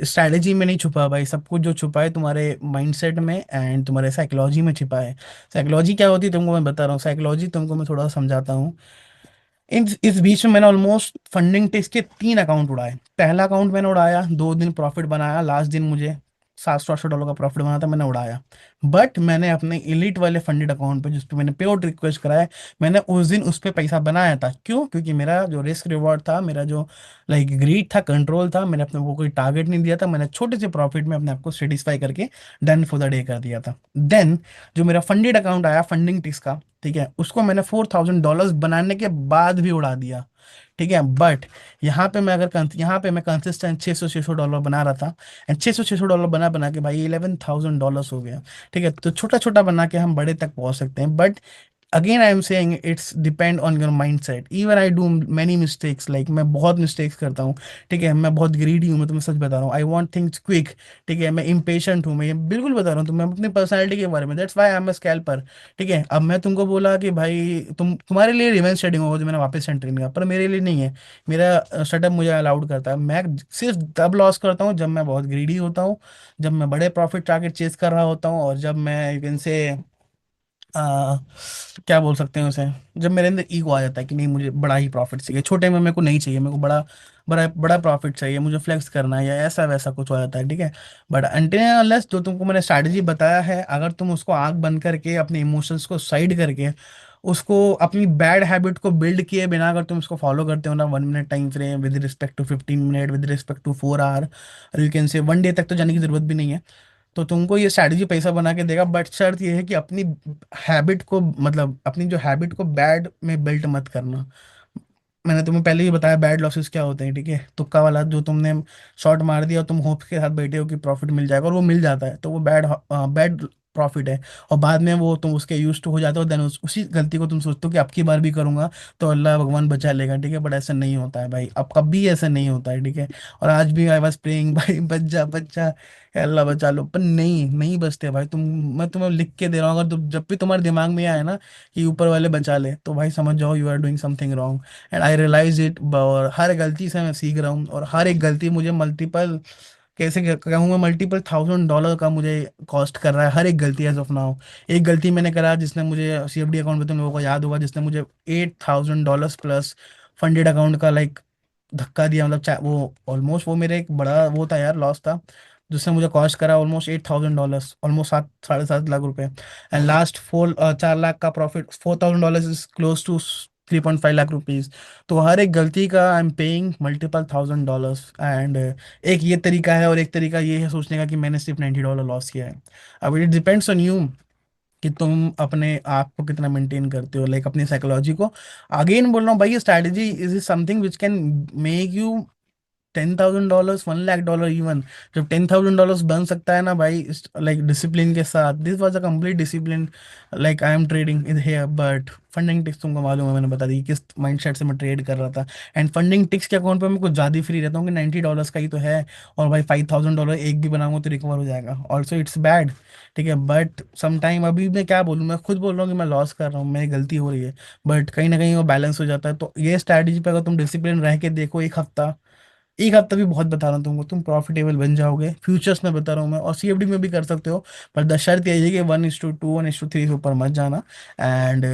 S1: स्ट्रैटेजी में नहीं छुपा भाई सब कुछ, जो छुपा है तुम्हारे माइंडसेट में एंड तुम्हारे साइकोलॉजी में छिपा है। साइकोलॉजी क्या होती है तुमको मैं बता रहा हूँ, साइकोलॉजी तुमको मैं थोड़ा सा समझाता हूँ। इस बीच में मैंने ऑलमोस्ट फंडिंग टेस्ट के 3 अकाउंट उड़ाए। पहला अकाउंट मैंने उड़ाया, 2 दिन प्रॉफिट बनाया, लास्ट दिन मुझे $700-800 का प्रॉफिट बना था, मैंने उड़ाया। बट मैंने अपने इलीट वाले फंडेड अकाउंट पे, जिस पे मैंने पे आउट रिक्वेस्ट कराया, मैंने उस दिन उस पे पैसा बनाया था। क्यों? क्योंकि मेरा जो रिस्क रिवॉर्ड था, मेरा जो लाइक ग्रीड था, कंट्रोल था, मैंने अपने को कोई टारगेट नहीं दिया था, मैंने छोटे से प्रॉफिट में अपने आप को सेटिस्फाई करके डन फॉर द डे कर दिया था। देन जो मेरा फंडेड अकाउंट आया फंडिंग टिक्स का, ठीक है, उसको मैंने $4,000 बनाने के बाद भी उड़ा दिया। ठीक है, बट यहाँ पे मैं कंसिस्टेंट $600 बना रहा था। एंड $600 बना बना के भाई $11,000 हो गया। ठीक है, तो छोटा छोटा बना के हम बड़े तक पहुंच सकते हैं, but again I am saying it's depend on your mind set. Even I do many mistakes, like मैं बहुत मिस्टेक्स करता हूँ। ठीक है, मैं बहुत ग्रीडी हूँ, मैं तुम्हें सच बता रहा हूँ, आई वॉन्ट थिंग्स क्विक। ठीक है, मैं इम्पेशेंट हूँ, मैं ये बिल्कुल बता रहा हूँ तुम्हें अपनी पर्सनैलिटी के बारे में, that's why I am a scalper. ठीक है, अब मैं तुमको बोला कि भाई तुम्हारे लिए रिवेंज ट्रेडिंग होगा जो मैंने वापस सेंटर किया, पर मेरे लिए नहीं है। मेरा सेटअप मुझे अलाउड करता है, मैं सिर्फ तब लॉस करता हूँ जब मैं बहुत ग्रीडी होता हूँ, जब मैं बड़े प्रॉफिट टारगेट चेस कर रहा होता हूँ, और जब मैं यू कैन से आ, क्या बोल सकते हैं उसे, जब मेरे अंदर ईगो आ जाता है कि नहीं मुझे बड़ा ही प्रॉफिट चाहिए, छोटे में मेरे को नहीं चाहिए, मेरे को बड़ा बड़ा बड़ा प्रॉफिट चाहिए, मुझे फ्लेक्स करना है या ऐसा वैसा कुछ हो जाता है। ठीक है, बट अनटिल अनलेस जो तुमको मैंने स्ट्रैटेजी बताया है, अगर तुम उसको आंख बंद करके अपने इमोशंस को साइड करके उसको अपनी बैड हैबिट को बिल्ड किए बिना अगर तुम उसको फॉलो करते हो ना, 1 minute time frame with respect to 15 minute, with respect to 4 hour, you can say 1 day तक तो जाने की जरूरत भी नहीं है, तो तुमको ये स्ट्रैटेजी पैसा बना के देगा। बट शर्त ये है कि अपनी हैबिट को, मतलब अपनी जो हैबिट को बैड में बिल्ट मत करना। मैंने तुम्हें पहले ही बताया बैड लॉसेस क्या होते हैं। ठीक है, तुक्का वाला जो तुमने शॉट मार दिया और तुम होप के साथ बैठे हो कि प्रॉफिट मिल जाएगा और वो मिल जाता है, तो वो बैड बैड प्रॉफिट है। और बाद में वो तुम उसके यूज टू हो जाते हो, देन उसी गलती को तुम सोचते हो कि अब की बार भी करूंगा तो अल्लाह भगवान बचा लेगा। ठीक है, बट ऐसा नहीं होता है भाई, अब कभी ऐसा नहीं होता है। ठीक है, और आज भी आई वाज प्रेइंग भाई बच जा बच जा, हे अल्लाह बचा लो, पर नहीं नहीं बचते भाई तुम। मैं तुम्हें लिख के दे रहा हूँ, अगर तुम जब भी तुम्हारे दिमाग में आए ना कि ऊपर वाले बचा ले, तो भाई समझ जाओ you are doing something wrong. And I realize it, और हर गलती से मैं सीख रहा हूँ, और हर एक गलती मुझे मल्टीपल, कैसे कहूँगा, मल्टीपल $1,000 का मुझे कॉस्ट कर रहा है हर एक गलती एज ऑफ नाउ। एक गलती मैंने करा जिसने मुझे CFD अकाउंट में, तुम लोगों को याद होगा, जिसने मुझे $8,000 प्लस फंडेड अकाउंट का लाइक धक्का दिया, मतलब वो ऑलमोस्ट वो मेरे एक बड़ा वो था यार, लॉस था, जिसने मुझे कॉस्ट करा ऑलमोस्ट $8,000, ऑलमोस्ट 7 साढ़े 7 लाख रुपए। एंड लास्ट 4 4 लाख का profit, $4,000 is close to 3.5 lakh rupees. तो हर एक गलती का I am paying multiple $1,000। And एक ये तरीका है, और एक तरीका ये है सोचने का कि मैंने सिर्फ $90 लॉस किया है। अब इट डिपेंड्स ऑन यू कि तुम अपने आप को कितना मेंटेन करते हो, लाइक अपनी साइकोलॉजी को। अगेन बोल रहा हूँ भाई, ये strategy is something which can make you $10,000, $1 lakh even. जब $10,000 बन सकता है ना भाई, लाइक डिसिप्लिन के साथ, this was a complete discipline, like I am trading in here. But funding ticks तुमको मालूम है, मैंने बता दी कि किस माइंडसेट से मैं ट्रेड कर रहा था। एंड फंडिंग टिक्स के अकाउंट पे मैं कुछ ज़्यादा फ्री रहता हूँ कि $90 का ही तो है, और भाई $5,000 एक भी बनाऊंगा तो रिकवर हो जाएगा, ऑल्सो इट्स बैड। ठीक है, बट सम टाइम, अभी मैं क्या बोलूँ, मैं खुद बोल रहा हूँ कि मैं लॉस कर रहा हूँ, मेरी गलती हो रही है, बट कहीं ना कहीं वो बैलेंस हो जाता है। तो ये स्ट्रैटेजी पे अगर तुम डिसिप्लिन रह के देखो, एक हफ्ता भी बहुत बता रहा हूँ तुमको, तुम प्रॉफिटेबल बन जाओगे। फ्यूचर्स में बता रहा हूँ मैं, और CFD में भी कर सकते हो। पर द शर्त यही है कि 1:2, 1:3 से ऊपर मत जाना। And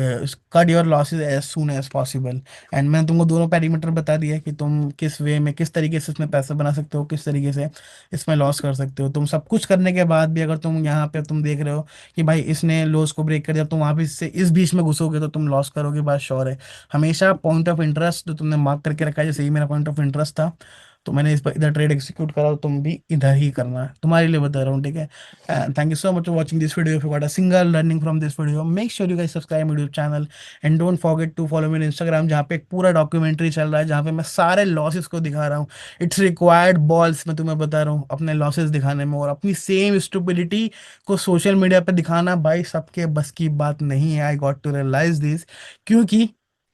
S1: cut your losses as soon as possible. And मैंने तुमको दोनों पैरामीटर बता दिया कि तुम किस वे में, किस तरीके से इसमें पैसा बना सकते हो, किस तरीके से इसमें लॉस कर सकते हो। तुम सब कुछ करने के बाद भी अगर तुम यहाँ पे तुम देख रहे हो कि भाई इसने लॉस को ब्रेक कर दिया, तुम वहाँ पे इससे इस बीच में घुसोगे तो तुम लॉस करोगे, बात श्योर है। हमेशा पॉइंट ऑफ इंटरेस्ट जो तुमने मार्क करके रखा है, जैसे ही मेरा पॉइंट ऑफ इंटरेस्ट था, तो मैंने इस पर इधर ट्रेड एग्जीक्यूट करा, तो तुम भी इधर ही करना है, तुम्हारे लिए बता रहा हूँ। ठीक है, thank you so much for watching this video. If you got a single learning from this video, make sure you guys subscribe my YouTube channel, and don't forget to follow me on Instagram, जहाँ पे एक पूरा documentary चल रहा है, जहाँ पे मैं सारे लॉसेस को दिखा रहा हूँ। इट्स रिक्वायर्ड बॉल्स, मैं तुम्हें बता रहा हूँ, अपने लॉसेस दिखाने में, और अपनी सेम स्टुपिडिटी को सोशल मीडिया पे दिखाना भाई सबके बस की बात नहीं है। I got to realise this, क्योंकि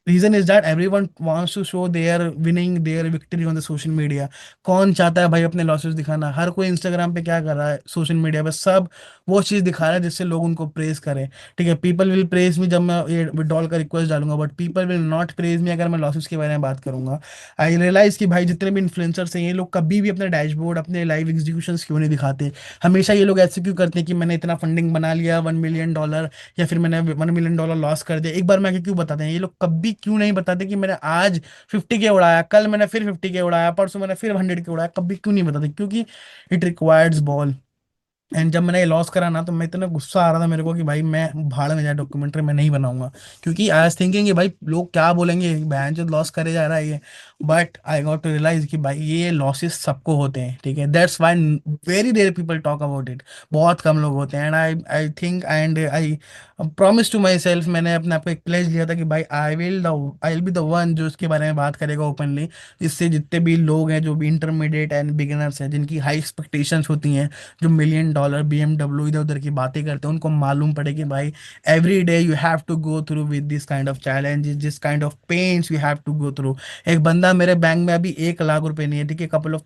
S1: reason is that everyone wants to show their winning, their victory on the social media. कौन चाहता है भाई अपने लॉसेस दिखाना? हर कोई इंस्टाग्राम पे क्या कर रहा है, सोशल मीडिया पे सब वो चीज दिखा रहा है जिससे लोग उनको प्रेज करें। ठीक है, पीपल विल प्रेज मी जब मैं ये विड्रॉल का रिक्वेस्ट डालूंगा, but people will not praise me अगर मैं लॉसेस के बारे में बात करूंगा। आई रियलाइज कि भाई जितने भी इन्फ्लुएंसर्स हैं, ये लोग कभी भी अपने डैशबोर्ड, अपने लाइव एग्जीक्यूशन क्यों नहीं दिखाते? हमेशा ये लोग ऐसे क्यों करते हैं कि मैंने इतना फंडिंग बना लिया $1 मिलियन, या फिर मैंने $1 मिलियन लॉस कर दिया, एक बार में आके क्यों बताते हैं? ये लोग कभी क्यों नहीं बताते कि मैंने आज 50K उड़ाया, कल मैंने फिर 50K उड़ाया, परसों मैंने फिर 100K उड़ाया, कभी क्यों नहीं बताते? क्योंकि इट रिक्वायर्स बॉल। एंड जब मैंने ये लॉस करा ना, तो मैं इतना गुस्सा आ रहा था मेरे को कि भाई मैं भाड़ में जाए डॉक्यूमेंट्री मैं नहीं बनाऊंगा। क्योंकि आई वाज थिंकिंग कि भाई लोग क्या बोलेंगे, बहन जो लॉस करे जा रहा है ये। But I got to realize कि भाई ये लॉसेस सबको होते हैं, ठीक है। That's why very rare people talk about it. बहुत कम लोग होते हैं। And I I think and I promise to myself, मैंने अपने आप को एक प्लेज लिया था कि भाई I will be the one जो इसके बारे में बात करेगा ओपनली। जिससे जितने भी लोग हैं, जो भी इंटरमीडिएट एंड बिगिनर्स हैं, जिनकी हाई एक्सपेक्टेशंस होती हैं, जो $1 million BMW इधर उधर की बातें करते हैं, उनको मालूम पड़े कि भाई every day you have to go through with this kind of challenges, this kind of pains you have to go through. एक बंदा मेरे बैंक में अभी 1 लाख रुपए नहीं है, ठीक है, कपल ऑफ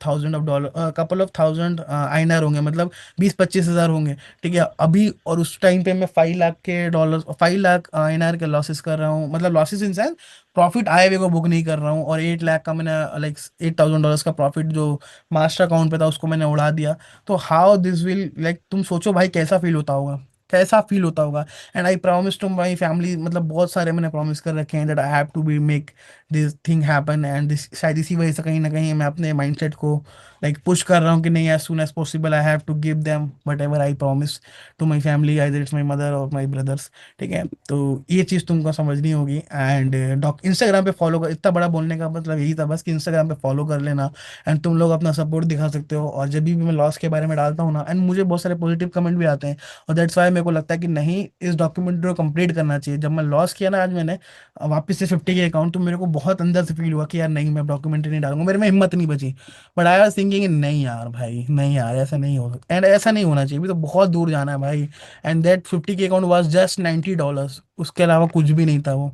S1: थाउजेंड आईनर होंगे, मतलब 20-25 हज़ार होंगे, ठीक है अभी। और उस टाइम पे मैं 5 लाख आईनर के लॉसेस कर रहा हूँ, मतलब लॉसेस इन सेंस प्रॉफिट आए हुए को बुक नहीं कर रहा हूँ। और 8 लाख का मैंने लाइक $8,000 का प्रॉफिट जो मास्टर अकाउंट पे था उसको मैंने उड़ा दिया। तो हाउ दिस विल लाइक, तुम सोचो भाई कैसा फील होता होगा, कैसा फील होता होगा। And I promise to my family, मतलब बहुत सारे मैंने प्रॉमिस कर रखे हैं that I have to be make this thing happen. And this शायद इसी वजह से कहीं ना कहीं मैं अपने माइंडसेट को लाइक पुश कर रहा हूँ कि नहीं, as soon as possible I have to give them whatever I promise to my family, either it's my mother और माई ब्रदर्स, ठीक है। तो ये चीज़ तुमको समझनी होगी। एंड डॉक इंस्टाग्राम पे फॉलो कर, इतना बड़ा बोलने का मतलब यही था बस कि इंस्टाग्राम पे फॉलो कर लेना। एंड तुम लोग अपना सपोर्ट दिखा सकते हो। और जब भी मैं लॉस के बारे में डालता हूँ ना, एंड मुझे बहुत सारे पॉजिटिव कमेंट भी आते हैं, और दैट्स वाई मेरे को लगता है कि नहीं, इस डॉक्यूमेंट्री को कंप्लीट करना चाहिए। जब मैं लॉस किया ना आज मैंने वापस से 50K अकाउंट, तो मेरे को बहुत अंदर से फील हुआ कि यार नहीं, मैं डॉक्यूमेंट्री नहीं डालूंगा, मेरे में हिम्मत नहीं बची। बट आई वाज थिंकिंग नहीं यार भाई, नहीं यार, ऐसा नहीं हो सकता, एंड ऐसा नहीं होना चाहिए, भी तो बहुत दूर जाना है भाई। And that 50K account was just $90, उसके अलावा कुछ भी नहीं था वो।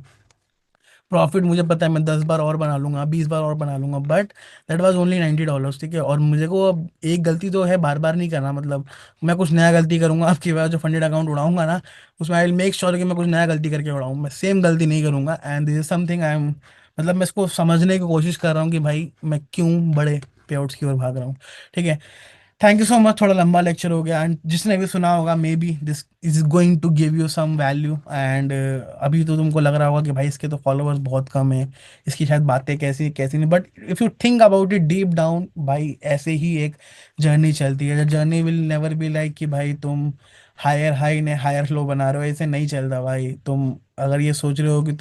S1: प्रॉफिट मुझे पता है मैं 10 बार और बना लूंगा, 20 बार और बना लूंगा, बट दैट वाज ओनली $90, ठीक है। और मुझे को अब एक गलती तो है, बार बार नहीं करना, मतलब मैं कुछ नया गलती करूंगा आपकी वजह, जो फंडेड अकाउंट उड़ाऊंगा ना, उसमें आई विल मेक श्योर कि मैं कुछ नया गलती करके उड़ाऊँ, मैं सेम गलती नहीं करूंगा। And this is something I am, मतलब मैं इसको समझने की कोशिश कर रहा हूँ कि भाई मैं क्यों बड़े पे आउट्स की ओर भाग रहा हूँ, ठीक है। थैंक यू सो मच, थोड़ा लंबा लेक्चर हो गया। एंड जिसने भी सुना होगा, maybe this is going to give you some value. And अभी तो तुमको लग रहा होगा कि भाई इसके तो फॉलोअर्स बहुत कम है, इसकी शायद बातें कैसी कैसी नहीं, but if you think about it deep down, भाई ऐसे ही एक जर्नी चलती है। Journey will never be like कि भाई तुम हायर हाई ने हायर लो बना रहे हो, ऐसे नहीं चलता भाई। तुम अगर ये सोच रहे हो कि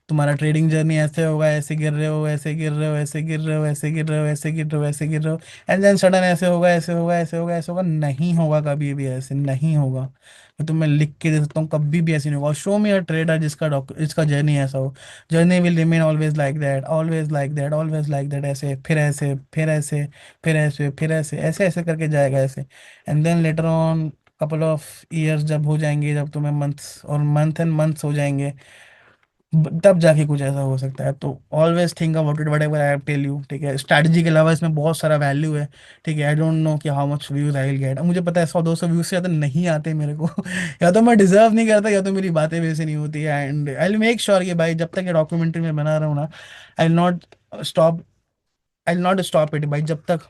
S1: तुम्हारा ट्रेडिंग जर्नी ऐसे होगा, ऐसे गिर रहे हो, ऐसे गिर रहे हो, ऐसे गिर रहे हो, ऐसे गिर रहे हो, ऐसे गिर रहे हो, ऐसे गिर रहे हो, एंड देन सडन ऐसे होगा, ऐसे होगा, ऐसे होगा, ऐसे होगा, नहीं होगा, कभी भी ऐसे नहीं होगा। मैं तुम्हें लिख के दे सकता हूँ, कभी भी ऐसे नहीं होगा। शो मी अ ट्रेडर जिसका जर्नी ऐसा हो। Journey will remain always like that, always like that, always like that, ऐसे फिर ऐसे फिर ऐसे फिर ऐसे फिर ऐसे ऐसे ऐसे करके जाएगा ऐसे। And then later on couple of years जब हो जाएंगे, जब तुम्हें मंथ्स और मंथ एंड मंथ्स हो जाएंगे, तब जाके कुछ ऐसा हो सकता है। तो always think about it, whatever I tell you, ठीक है। स्ट्रैटेजी के अलावा इसमें बहुत सारा वैल्यू है, ठीक है। आई डोंट नो कि how much views I will get, मुझे पता है 100-200 व्यूज से ज़्यादा नहीं आते मेरे को। या तो मैं डिजर्व नहीं करता, या तो मेरी बातें वैसे नहीं होती है। And I will make sure कि भाई जब तक ये डॉक्यूमेंट्री में बना रहा हूँ ना, I will not stop, I will not stop it भाई, जब तक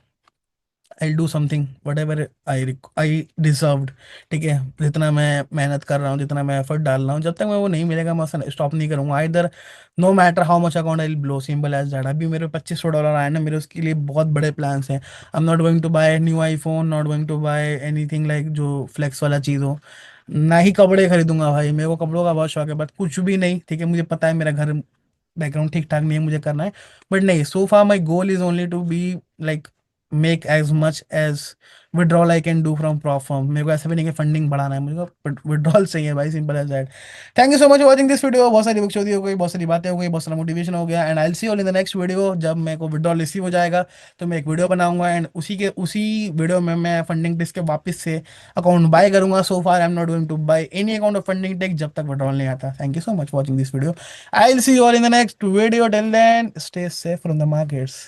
S1: I do something what ever I deserved, ठीक है। जितना मैं मेहनत कर रहा हूँ, जितना मैं एफर्ट डाल रहा हूँ, जब तक मैं वो नहीं मिलेगा मैं स्टॉप नहीं करूँगा। इधर no matter how much account I will blow, simple as that. अभी मेरे $2500 आए ना, मेरे उसके लिए बहुत बड़े प्लान्स हैं। I am not going to buy new iPhone, not going to buy anything like जो फ्लेक्स वाला चीज़ हो। ना ही कपड़े खरीदूंगा भाई, मेरे को कपड़ों का बहुत शौक है, बट कुछ भी नहीं, ठीक है। मुझे पता है मेरा घर बैकग्राउंड ठीक ठाक नहीं है, मुझे करना है। बट नहीं, so far my goal is only to be like make as much as withdrawal I can do from prop form. मेरे को ऐसा भी नहीं कि फंडिंग बढ़ाना है, मुझे विड्रॉल चाहिए भाई, simple as that. Thank you so much for watching this video. बहुत सारी बकचोदी हो गई, बहुत सारी बातें हो गई, बहुत सारा मोटिवेशन हो गया। And I see all in the next video. जब मेरे को विड्रॉल रिसीव हो जाएगा तो मैं एक वीडियो बनाऊंगा, एंड उसी वीडियो में मैं फंडिंग टेक के वापस से अकाउंट बाय करूंगा। So far I am not going to buy any account of funding tech जब तक विड्रॉल नहीं आता। Thank you so much for watching this video. I'll see you all in the next video. Till then, stay safe from the markets.